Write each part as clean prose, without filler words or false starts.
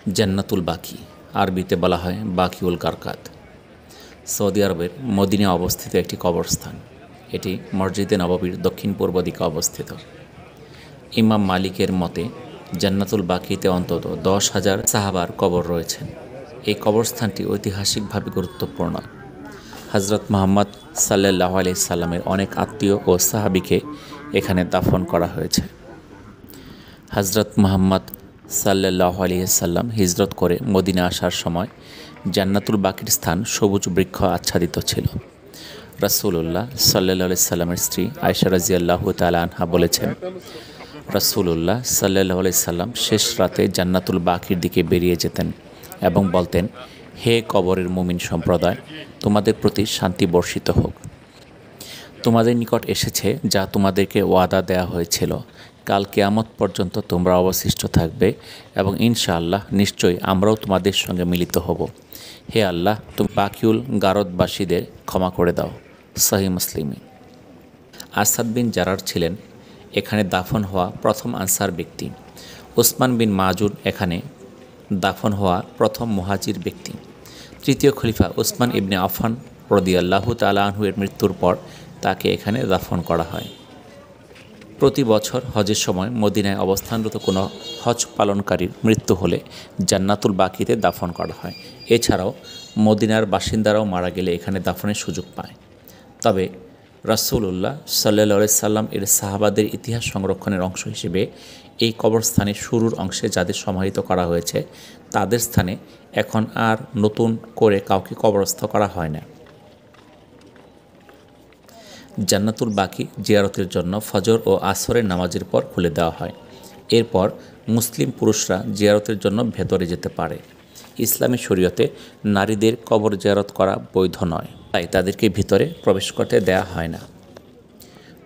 জান্নাতুল বাকি, আরবিতে বলা হয় বাকিউল গারকাত। সৌদি আরবের মদিনায় অবস্থিত একটি কবরস্থান। এটি মসজিদে নববীর দক্ষিণ পূর্ব দিকে অবস্থিত। ইমাম মালিকের মতে জান্নাতুল বাকিতে অন্তত 10,000 সাহাবার কবর রয়েছেন। এই কবরস্থানটি ঐতিহাসিকভাবে গুরুত্বপূর্ণ। হজরত মুহাম্মদ সাল্লাল্লাহু আলাইহি সাল্লামের অনেক আত্মীয় ও সাহাবীকে এখানে দাফন করা হয়েছে। হজরত মুহাম্মদ সাল্লাল্লাহু আলাইহি সাল্লাম হিজরত করে মদিনা আসার সময় জান্নাতুল বাকির স্থান সবুজ বৃক্ষ আচ্ছাদিত ছিল। রাসূলুল্লাহ সাল্লাল্লাহু আলাইহি সাল্লামের স্ত্রী আয়েশা রাদিয়াল্লাহু তাআলা আনহা বলেছেন, রাসূলুল্লাহ সাল্লাল্লাহু আলাইহি সাল্লাম শেষ রাতে জান্নাতুল বাকির দিকে বেরিয়ে যেতেন এবং বলতেন, হে কবরের মুমিন সম্প্রদায়, তোমাদের প্রতি শান্তি বর্ষিত হোক। তোমাদের নিকট এসেছে যা তোমাদেরকে ওয়াদা দেয়া হয়েছিল। কাল কিয়ামত পর্যন্ত তোমরা অবশিষ্ট থাকবে এবং ইনশাআল্লাহ নিশ্চয়ই আমরাও তোমাদের সঙ্গে মিলিত হব। হে আল্লাহ, তুমি বাকিউল গারদবাসীদের ক্ষমা করে দাও। সহিহ মুসলিম। আসাদ বিন জারার ছিলেন এখানে দাফন হওয়া প্রথম আনসার ব্যক্তি। ওসমান বিন মাজুন এখানে দাফন হওয়া প্রথম মুহাজির ব্যক্তি। তৃতীয় খলিফা ওসমান ইবনে আফফান রাদিয়াল্লাহু তাআলা আনহু এর মৃত্যুর পর তাকে এখানে দাফন করা হয়। প্রতি বছর হজের সময় মদিনায় অবস্থানরত কোনো হজ পালনকারীর মৃত্যু হলে জান্নাতুল বাকিতে দাফন করা হয়। এছাড়াও মদিনার বাসিন্দারাও মারা গেলে এখানে দাফনের সুযোগ পায়। তবে রাসূলুল্লাহ সাল্লাল্লাহু আলাইহি সাল্লাম এর সাহাবাদের ইতিহাস সংরক্ষণের অংশ হিসেবে এই কবরস্থানের শুরুর অংশে যাদের সমাহিত করা হয়েছে তাদের স্থানে এখন আর নতুন করে কাউকে কবরস্থ করা হয় না। জান্নাতুল বাকি জিয়ারতের জন্য ফজর ও আসরের নামাজের পর খুলে দেওয়া হয়। এরপর মুসলিম পুরুষরা জিয়ারতের জন্য ভেতরে যেতে পারে। ইসলামী শরীয়তে নারীদের কবর জিয়ারত করা বৈধ নয়, তাই তাদেরকে ভিতরে প্রবেশ করতে দেয়া হয় না।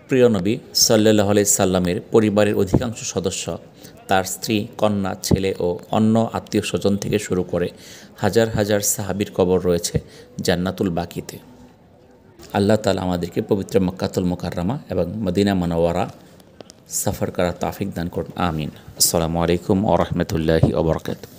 প্রিয় নবী সাল্লাল্লাহু আলাইহি সাল্লামের পরিবারের অধিকাংশ সদস্য, তার স্ত্রী, কন্যা, ছেলে ও অন্য আত্মীয় স্বজন থেকে শুরু করে হাজার হাজার সাহাবীর কবর রয়েছে জান্নাতুল বাকিতে। আল্লাহ তাআলা আমাদেরকে পবিত্র মক্কাতুল মুকাররমা এবং মদিনা মুনাওয়ারা সফর করার তৌফিক দান করুন। আমিন। আসসালামু আলাইকুম ওয়া রাহমাতুল্লাহি ওয়া বারাকাতুহু।